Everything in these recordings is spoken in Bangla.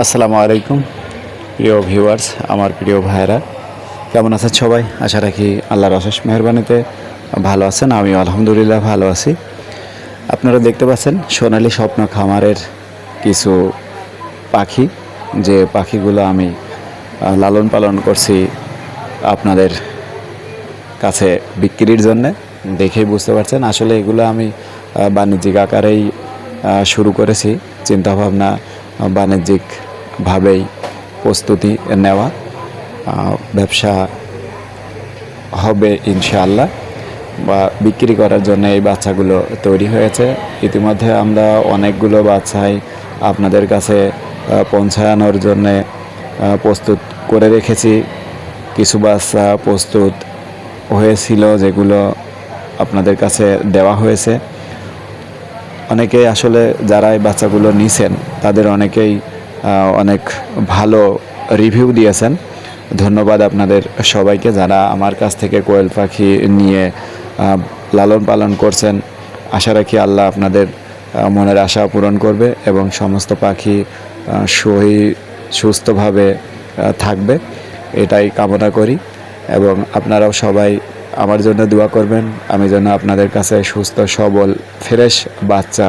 আসসালামু আলাইকুম প্রিয় ভিউয়ার্স, আমার প্রিয় ভাইয়েরা, কেমন আছেন সবাই? আশা রাখি আল্লাহর অশেষ মেহরবানিতে ভালো আছেন। আমি আলহামদুলিল্লাহ ভালো আছি। আপনারা দেখতে পাচ্ছেন সোনালী স্বপ্ন খামারের কিছু পাখি, যে পাখিগুলো আমি লালন পালন করছি আপনাদের কাছে বিক্রির জন্যে। দেখেই বুঝতে পারছেন আসলে এগুলো আমি বাণিজ্যিক আকারেই শুরু করেছি। চিন্তাভাবনা বাণিজ্যিকভাবেই প্রস্তুতি নেওয়া, ব্যবসা হবে ইনশাআল্লাহ, বা বিক্রি করার জন্য এই বাচ্চাগুলো তৈরি হয়েছে। ইতিমধ্যে আমরা অনেকগুলো বাচ্চাই আপনাদের কাছে পৌঁছানোর জন্যে প্রস্তুত করে রেখেছি। কিছু বাচ্চা প্রস্তুত হয়েছিল যেগুলো আপনাদের কাছে দেওয়া হয়েছে। অনেকেই আসলে যারা এই বাচ্চাগুলো নিছেন তাদের অনেকেই অনেক ভালো রিভিউ দিয়েছেন। ধন্যবাদ আপনাদের সবাইকে যারা আমার কাছ থেকে কোয়েল পাখি নিয়ে লালন পালন করছেন। আশা রাখি আল্লাহ আপনাদের মনের আশা পূরণ করবে এবং সমস্ত পাখি সুস্থভাবে থাকবে, এটাই কামনা করি। এবং আপনারাও সবাই আমার জন্য দোয়া করবেন, আমি যেন আপনাদের কাছে সুস্থ সবল ফ্রেশ বাচ্চা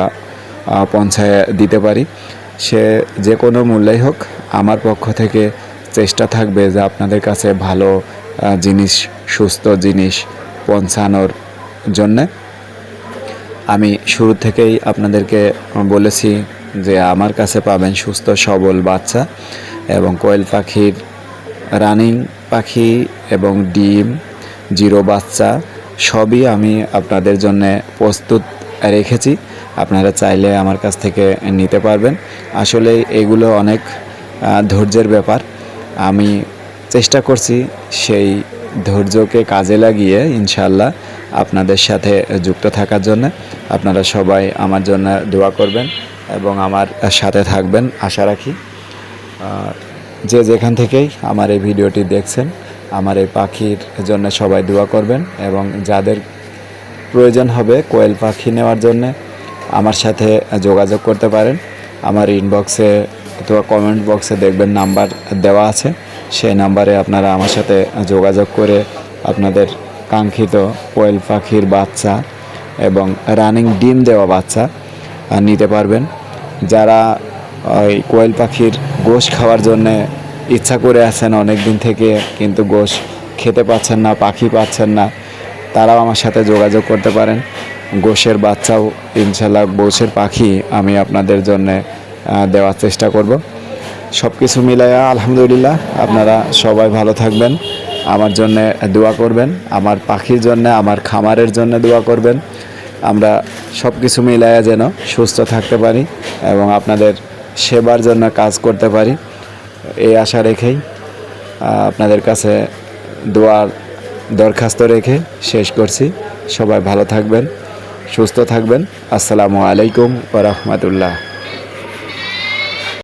পৌঁছায় দিতে পারি। সে যে কোনো মূল্যেই হোক, আমার পক্ষ থেকে চেষ্টা থাকবে যে আপনাদের কাছে ভালো জিনিস, সুস্থ জিনিস পৌঁছানোর জন্যে। আমি শুরু থেকেই আপনাদেরকে বলেছি যে আমার কাছে পাবেন সুস্থ সবল বাচ্চা এবং কোয়েল পাখির রানিং পাখি এবং ডিম, জিরো বাচ্চা সবই আমি আপনাদের জন্য প্রস্তুত রেখেছি। আপনারা চাইলে আমার কাছ থেকে নিতে পারবেন। আসলে এগুলো অনেক ধৈর্যের ব্যাপার। আমি চেষ্টা করছি সেই ধৈর্যকে কাজে লাগিয়ে ইনশাআল্লাহ আপনাদের সাথে যুক্ত থাকার জন্য। আপনারা সবাই আমার জন্য দোয়া করবেন এবং আমার সাথে থাকবেন আশা রাখি। যে যেখান থেকেই আমার এই ভিডিওটি দেখছেন, আমার এই পাখির জন্য সবাই দোয়া করবেন এবং যাদের প্রয়োজন হবে কোয়েল পাখি নেওয়ার জন্য আমার সাথে যোগাযোগ করতে পারেন। আমার ইনবক্সে অথবা কমেন্ট বক্সে দেখবেন নাম্বার দেওয়া আছে, সেই নাম্বারে আপনারা আমার সাথে যোগাযোগ করে আপনাদের কাঙ্ক্ষিত কোয়েল পাখির বাচ্চা এবং রানিং ডিম দেওয়া বাচ্চা নিতে পারবেন। যারা ওই কোয়েল পাখির গোশ খাওয়ার জন্যে ইচ্ছা করে আছেন অনেক দিন থেকে, কিন্তু গোশ খেতে পাচ্ছেন না, পাখি পাচ্ছেন না, তারাও আমার সাথে যোগাযোগ করতে পারেন। গোশের বাচ্চাও ইনশাল্লাহ, গোশের পাখি আমি আপনাদের জন্যে দেওয়ার চেষ্টা করব। সব কিছু মিলাইয়া আলহামদুলিল্লাহ আপনারা সবাই ভালো থাকবেন, আমার জন্যে দোয়া করবেন, আমার পাখির জন্যে, আমার খামারের জন্য দোয়া করবেন। আমরা সব কিছু মিলাইয়া যেন সুস্থ থাকতে পারি এবং আপনাদের সেবার জন্য কাজ করতে পারি, এই আশা রেখেই আপনাদের কাছে দোয়ার দরখাস্ত রেখে শেষ করছি। সবাই ভালো থাকবেন, সুস্থ থাকবেন। আসসালামু আলাইকুম ওয়া রাহমাতুল্লাহ।